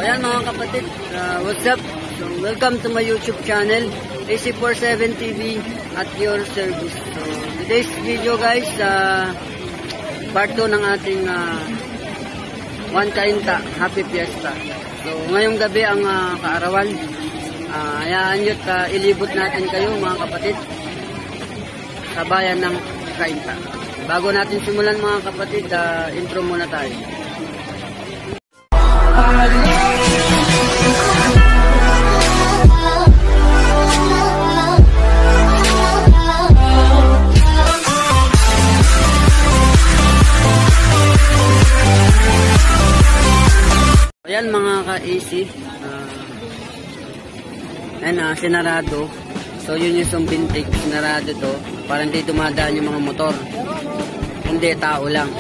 Ayan mga kapatid, what's up? So, welcome to my YouTube channel, AC47 TV at your service. So, today's video guys, part 2 ng ating One Cainta Happy Fiesta. So, ngayong gabi ang kaarawan. Hayaan nyo't ilibot natin kayo mga kapatid sa bayan ng Cainta. Bago natin simulan mga kapatid, intro muna tayo. Ayan mga ka-AC, sinarado. So yun yung sumbintig, sinarado to para hindi dumadaan yung mga motor, hindi tao lang.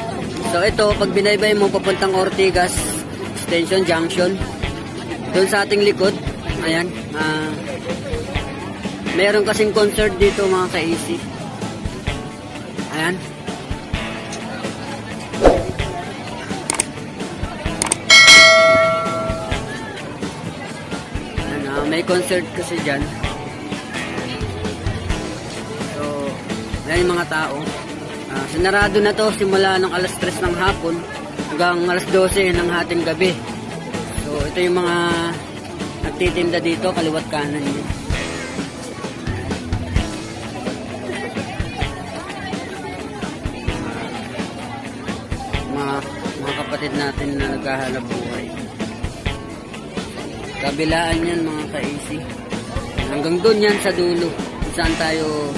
So ito, pag binaybay mo papuntang Ortigas Extension Junction, doon sa ating likod, ayan, meron kasing concert dito mga ka-AC. Ayan. May concert kasi dyan. So, yan yung mga tao. Sinarado na to simula ng alas 3 ng hapon hanggang alas 12 ng hating gabi. So, ito yung mga nagtitinda dito, kaliwat kanan niya. Mga kapatid natin na naghahanap buhay. Kabilaan yan mga ka-AC. Hanggang doon yan sa dulo. Saan tayo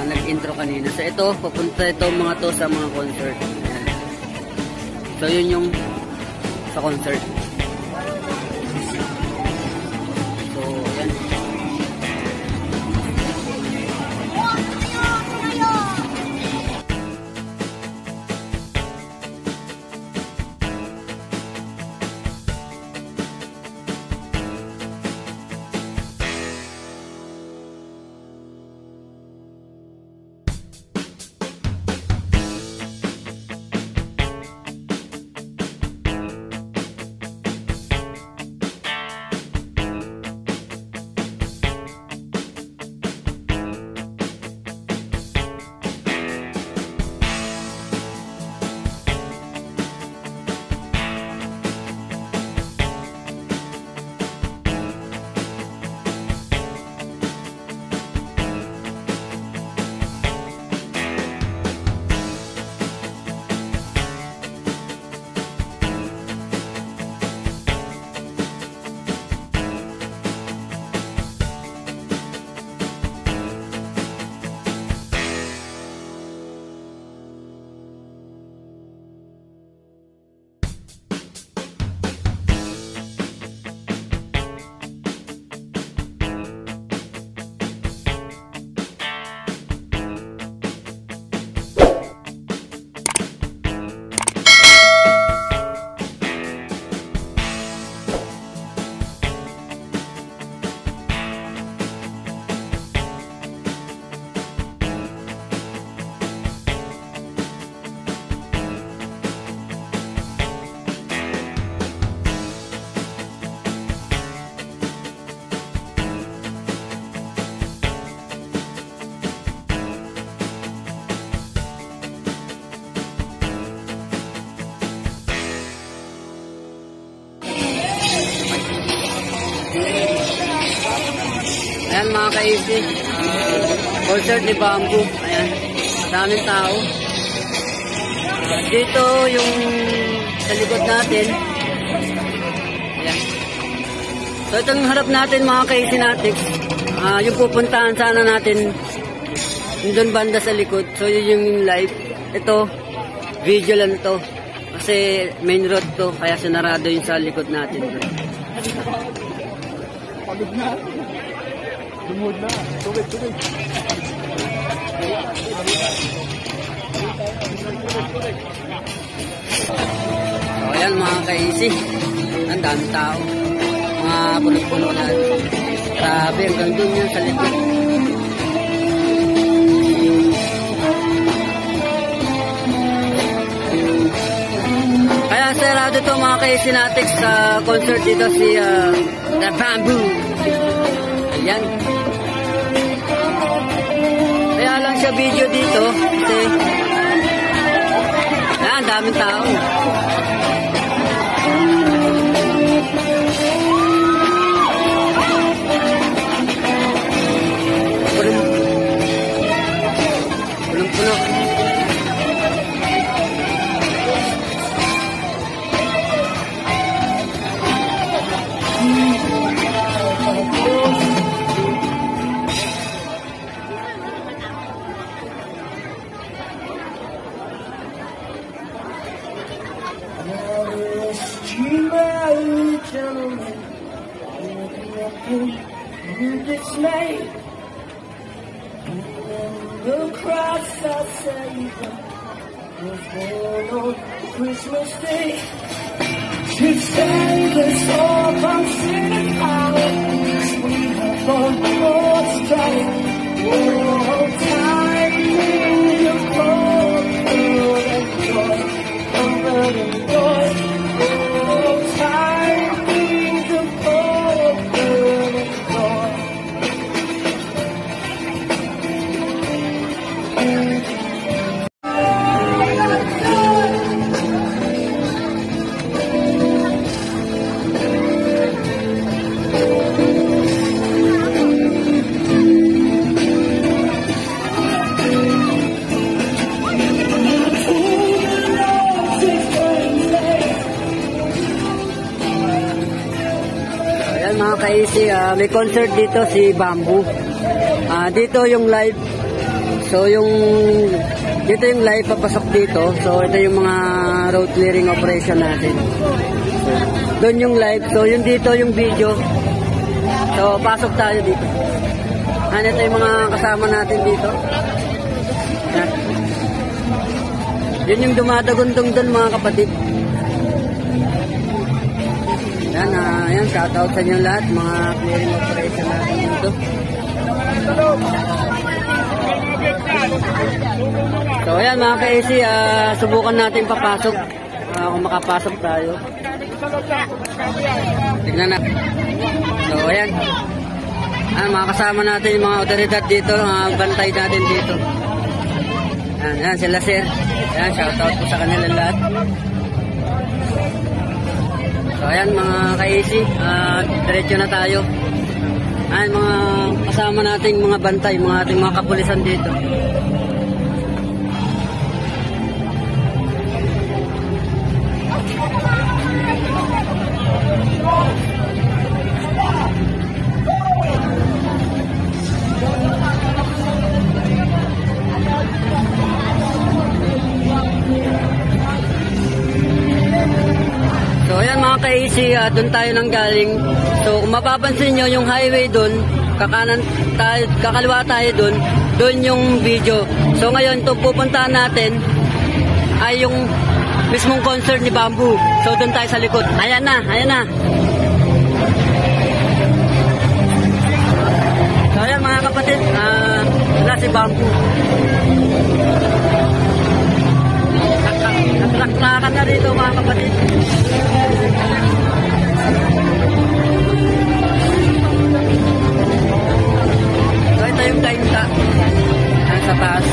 nag-intro kanina. So ito, papunta ito mga to sa mga concert. Ayan. So yun yung sa concert. So yan. Ayan mga ka-AC, concert ni Bamboo. Ayan, daming tao. Dito yung sa likod natin. Ayan. So itong harap natin mga ka-AC natin, yung pupuntahan sana natin doon banda sa likod. So yun yung live. Ito, video lang to. Kasi main road to, kaya sinarado yung sa likod natin. Pagod na. Lumod na. Tubig. So, ayan mga ka-AC. Ang dami tao. Mga puno-puno na. Grabe, hanggang doon yan sa likod. Kaya sarado to mga ka-Cinatics sa concert dito si The Bamboo. Ayan. Kaya lang siya video dito kasi ayan, daming tao. Punong-puno. The cross that Savior was born on Christmas Day to save us all from sin and power. We have gone more straight. Oh, time of comfort and joy, comfort and joy. Oh, time of comfort and joy. Mga ka-easy, may concert dito si Bamboo. Dito yung live. So dito yung live papasok dito. So ito yung mga road clearing operation natin. So, doon yung live. So yun dito yung video. So pasok tayo dito. Ito yung mga kasama natin dito. Yan. Yun yung dumadagundong doon mga kapatid. Yan, yan, shoutout sa inyo lahat, mga clearing operation natin dito. So, ayan mga ka-AC, subukan natin papasok. Kung makapasok tayo. Tignan na. So, ayan. Mga kasama natin, yung mga otoridad dito, bantay natin dito. Yan, yan, sila sir. Yan, shoutout po sa kanila lahat. So ayan mga ka-easy, diretso na tayo. Ayan mga kasama nating mga bantay, mga ating mga kapulisan dito. So ayan mga ka-easy, doon tayo nang galing. So kung mapapansin nyo yung highway doon, kakaliwa tayo doon yung video. So ngayon itong pupuntahan natin ay yung mismong concert ni Bamboo. So doon tayo sa likod. Ayan na, ayan na. So ayan mga kapatid, wala si Bamboo. Naklakan na dito mga kapatid. So ito yung time sa taas.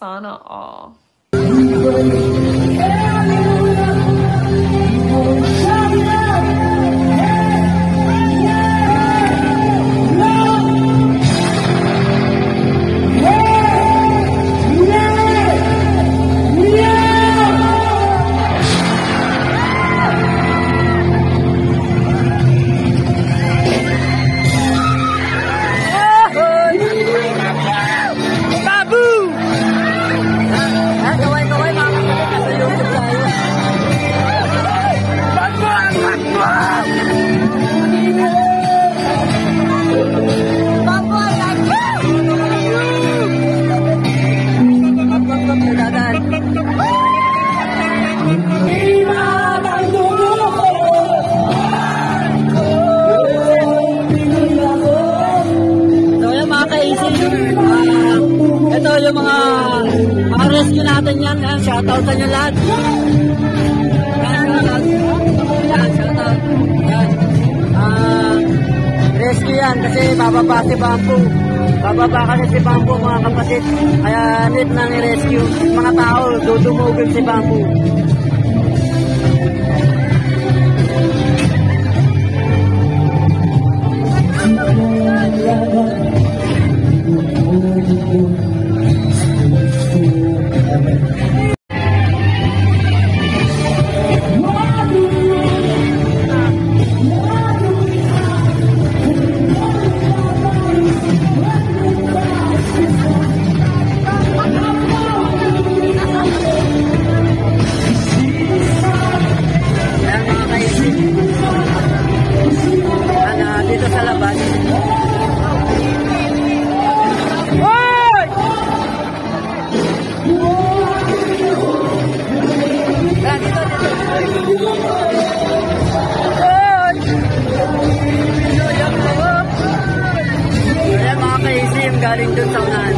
Sana all. Ito yung mga rescue natin yan. Shoutout sa inyo lahat. Yan, shoutout. Yan. Rescue yan kasi bababa si Bamboo. Bababa kasi si Bamboo mga kapatid. Kaya need nang i-rescue. Mga tao, dudumugin si Bamboo. Dito sa labas. Ayan mga kaisim, galing dun sa unahan.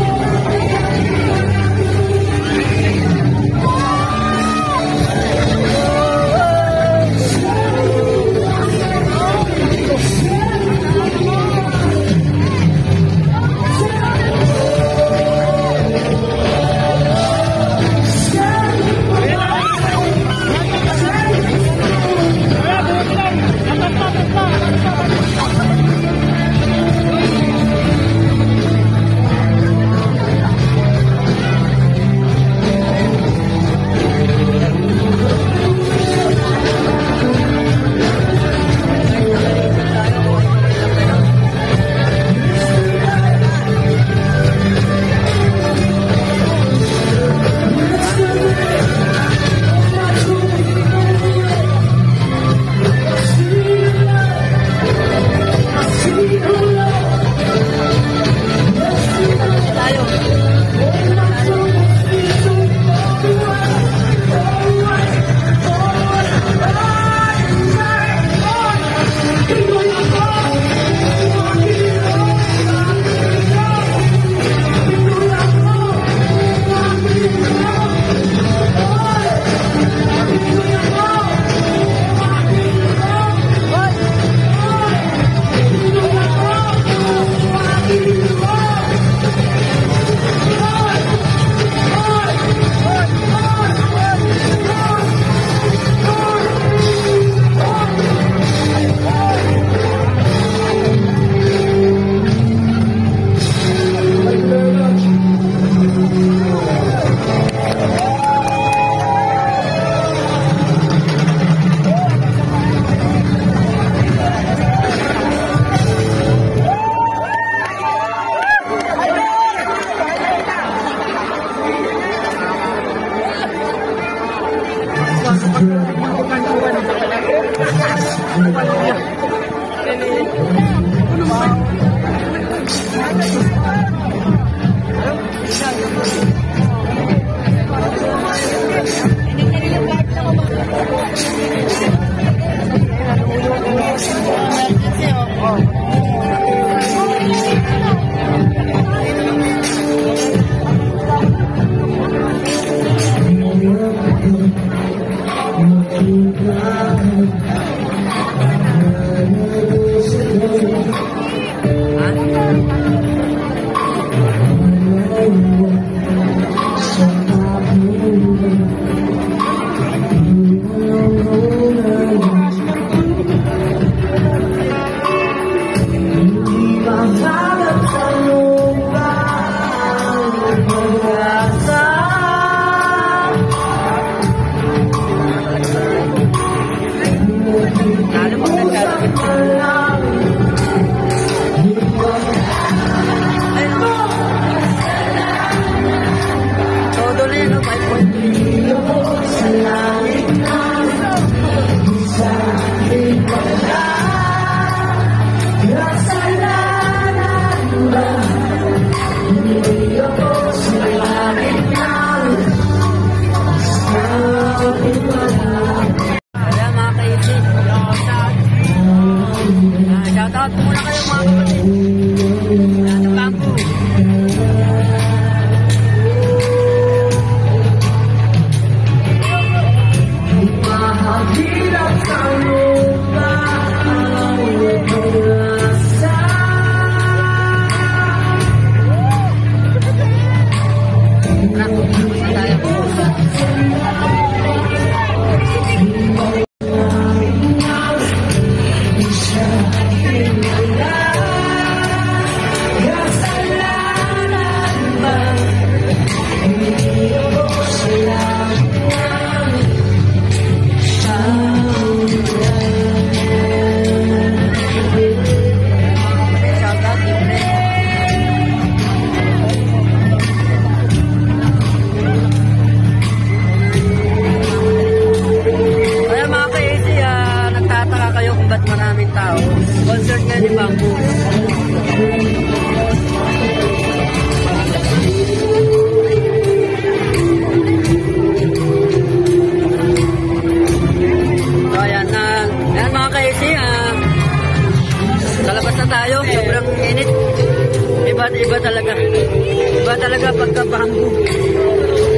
talaga pagka bamboo.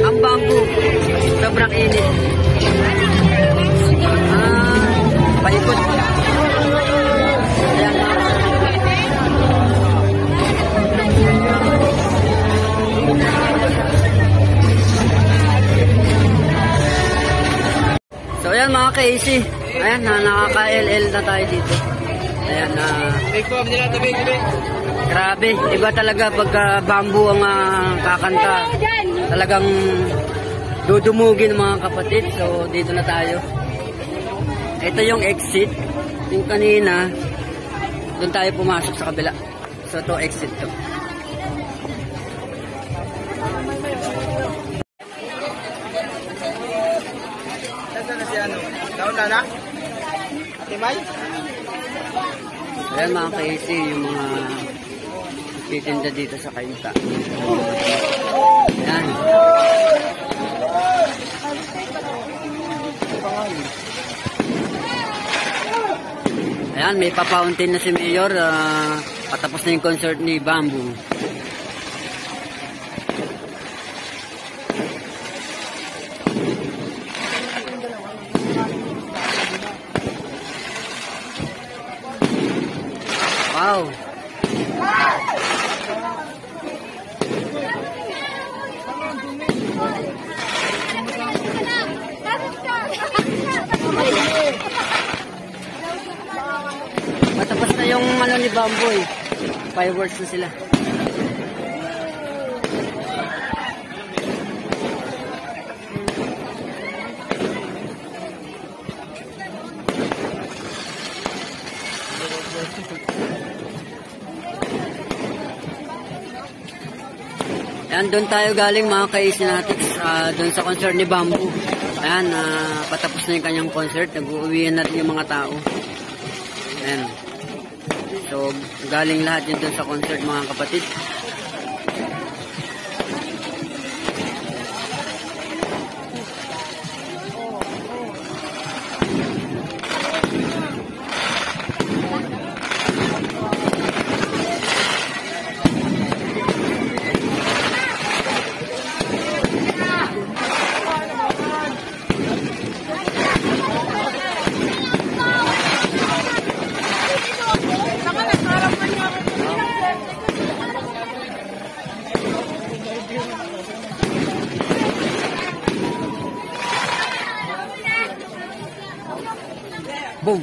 Ang bamboo, sobrang init. Paikot. Ayan. So ayan mga ka-AC. Ayan, nakaka-LL na tayo dito. Ayan, grabe, iba talaga pagka bamboo ang kakanta. Talagang dudumugin mga kapatid. So dito na tayo. Ito yung exit. Yung kanina, doon tayo pumasok sa kabila. So to exit to. Ayan mga ka-AC, yung mga titinda dito sa Kainta. Ayan. Ayan, may papauntin na si Mayor. Patapos na yung concert ni Bamboo. Wow! Matapos na yung ano ni Bamboo eh. Fireworks na sila. Ayan, doon tayo galing mga ka-Isinatics, doon sa concert ni Bamboo. Ayan, patapos na yung kanyang concert. Nag-uwihan natin yung mga tao. Ayan. So, galing lahat yun doon sa concert mga kapatid. Boom!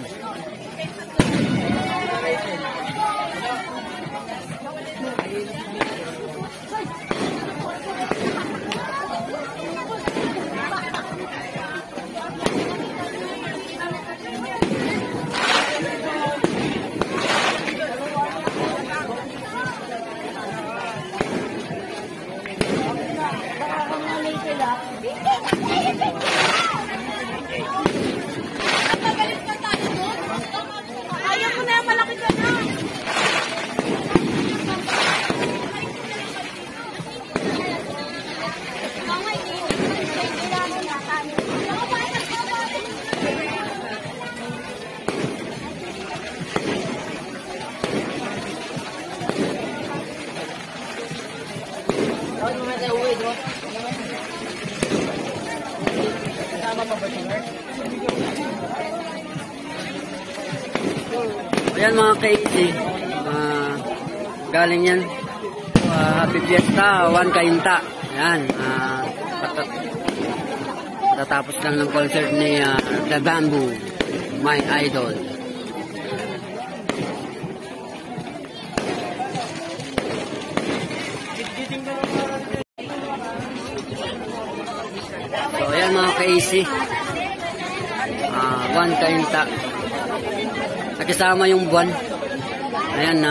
Ayan mga ka-AC, galing yan. Happy Fiesta, One Kainta. Ayan, tatapos lang ng concert ni The Bamboo, my idol. So ayan mga ka-AC, One Kainta. Nakisama yung buwan. Ayan,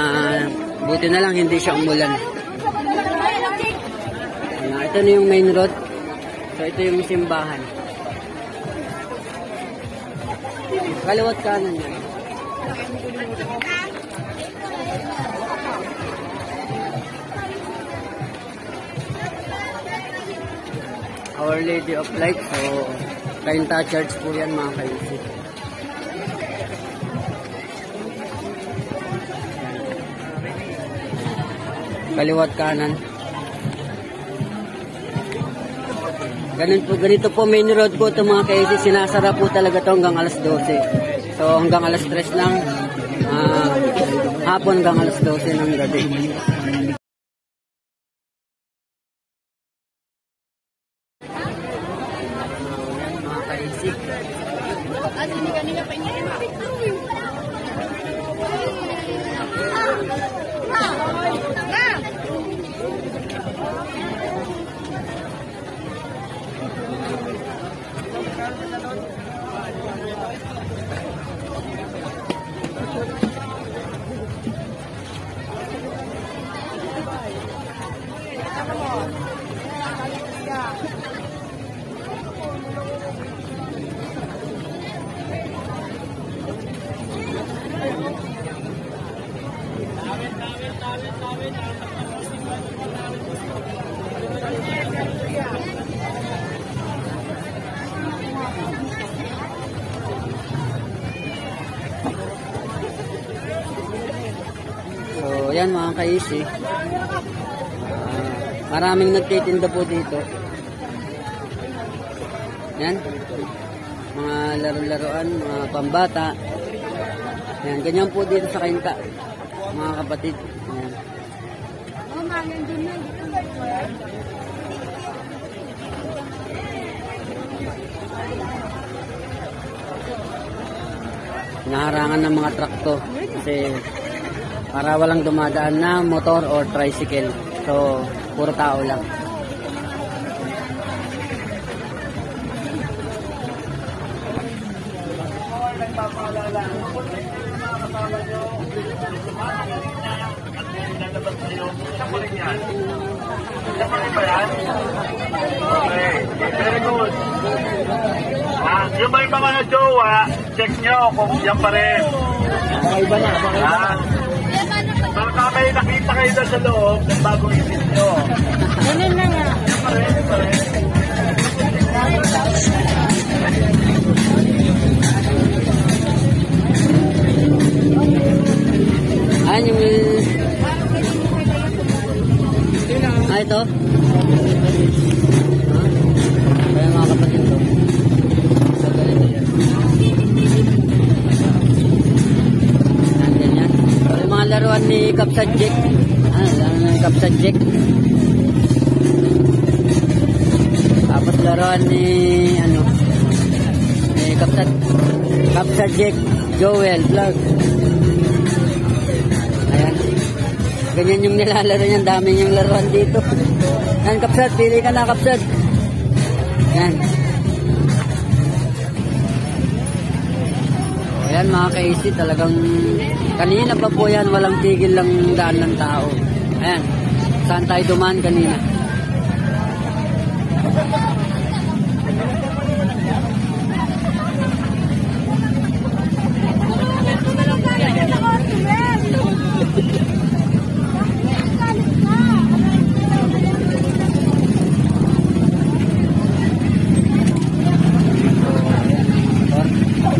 buti na lang hindi siya umulan. Ito na yung main road. So ito yung simbahan. Kaliwat kanan yan. Our Lady of Light. So Kainta Church po yan mga ka-AC. Kaliwat kanan. Ganito po main road po ito mga kaisi. Sinasara po talaga ito hanggang alas 12. So hanggang alas 3 lang. Hapon hanggang alas 12 ng gabi. Mga kaisi. So, yan mga kaisi. Maraming nagtitinda po dito. Yan. Mga laro-laruan, mga pambata. Yan, ganyan po dito sa Kainta. Mga kapatid. Yan. Naharangan ng mga trakto kasi para walang dumadaan na motor or tricycle. So, puro tao lang. Okay, very good. Yung may mga jowa, check nyo kung yan pa rin. Iba na, Baka may nakita kayo doon sa loob ng bagong isip nyo. Ganun na nga. Yan pa rin, yan pa rin. Ayan yung... ito. Kaya mga kapatid to. So, ganito yan. Ganyan. So, yung mga laruan ni Kapsadjek. Laruan ni Kapsadjek. Tapos laruan ni... ni Kapsadjek Joel Vlog. Ayan. Ganyan yung nilalaro niyan. Dami yung laruan dito. Yan, Kapsad. Pili ka na, Kapsad. Yan. Ayan, mga kaisi. Talagang kanina pa po yan. Walang tigil lang daan ng tao. Ayan. Saan tayo dumaan kanina?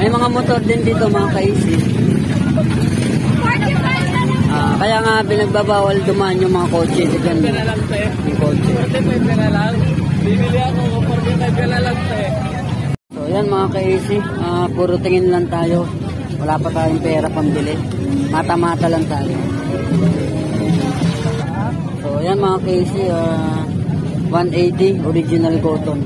May mga motor din dito mga kaisi. Kaya nga pinagbabawal dumaan yung mga kotse dito. Yung kotse. So yan mga kaisi, puro tingin lang tayo. Wala pa tayong pera pambili. Mata-mata lang tayo. So yan mga kaisi, 180 original cotton.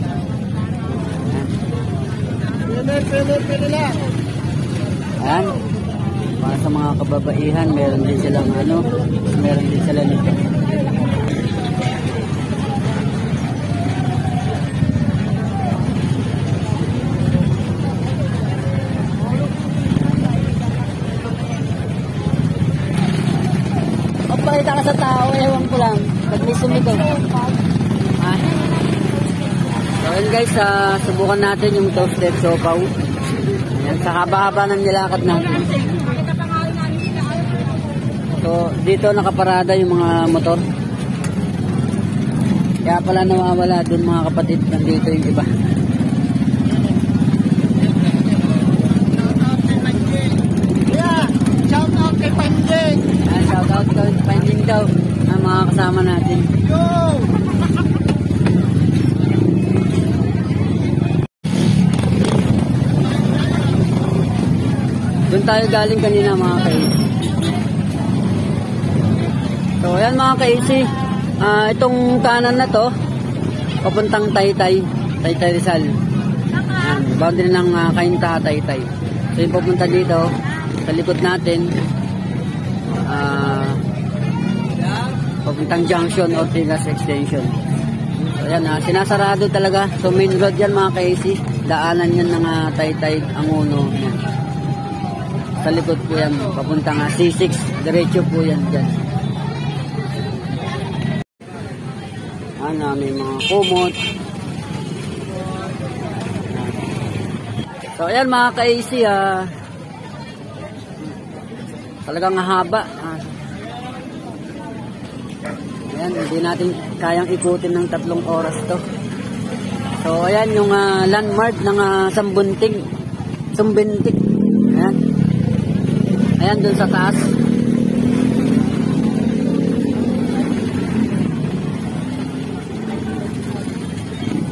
Ayan. Para sa mga kababaihan, meron din silang meron din sila nito. Magpakita ka sa tao, ewan ko lang. Pag may sumigaw. So yun guys, subukan natin yung toasted sopaw. Ayan, sa haba-haba ng nilakad natin. So dito nakaparada yung mga motor. Kaya pala nawawala dun mga kapatid. Nandito yung iba. Shout out kay Panjing. Shout out kay Panjing daw. Ang mga kasama natin. Doon tayo galing kanina mga ka-AC. So ayan mga ka-AC, itong kanan na to papuntang Taytay Rizal. Ayan, boundary ng Cainta, Taytay. So yung papunta dito sa likod natin, papuntang junction o Trigas Extension. So ayan, sinasarado talaga. So main road yan mga ka-AC, daanan yan ng Taytay, Angono. Ayan. Sa likod po yan, papuntang C6, diretso po yan dyan. May mga kumot. So ayan mga ka-AC, talagang haba. Ayan, hindi natin kayang ikutin ng 3 oras to. So ayan yung landmark ng Sumbintig. Ayan. Ayan dun sa taas.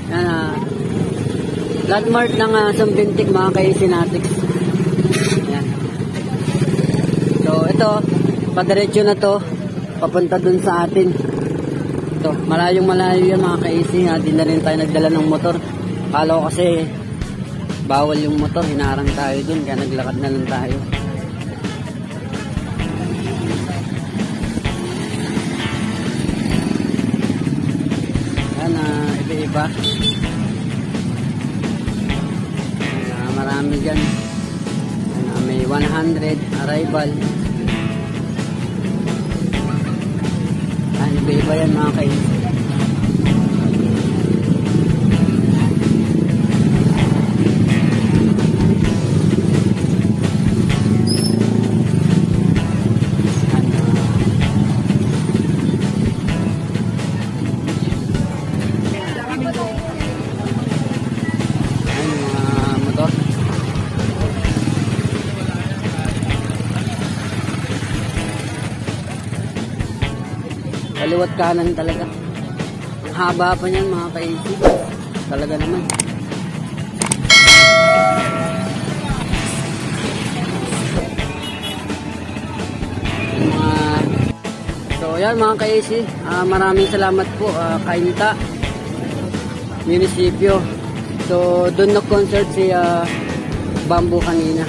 Ayan, landmark ng Sumbintig mga ka-AC-natics. Ayan. So ito, padiretso na to, papunta dun sa atin. Ito, malayong malayo yan mga ka-AC. Hindi na rin tayo nagdala ng motor. Kala ko kasi bawal yung motor, hinarang tayo dun, kaya naglakad na lang tayo. Ayan, iba-iba. Marami dyan. May 100 arrival. Iba-iba yan mga kayo. Kaliwat kanan talaga. Ang haba pa niyan mga ka-AC. Talaga naman. So yan mga ka-AC, maraming salamat po Cainta Munisipyo. So doon nag-concert si Bamboo kanina.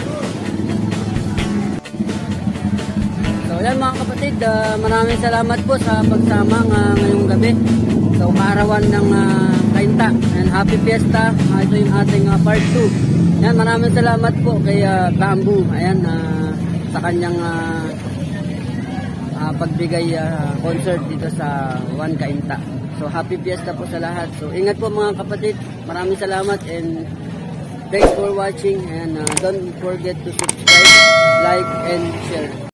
So yan mga kapatid, maraming salamat po sa pagsama ngayong gabi sa kaarawan ng Cainta, and happy fiesta. Ito yung ating part 2. Yan, maraming salamat po kay Bamboo, ayan, sa kanyang pagbigay concert dito sa One Cainta. So happy fiesta po sa lahat. So ingat po mga kapatid, maraming salamat and thanks for watching, and don't forget to subscribe, like and share.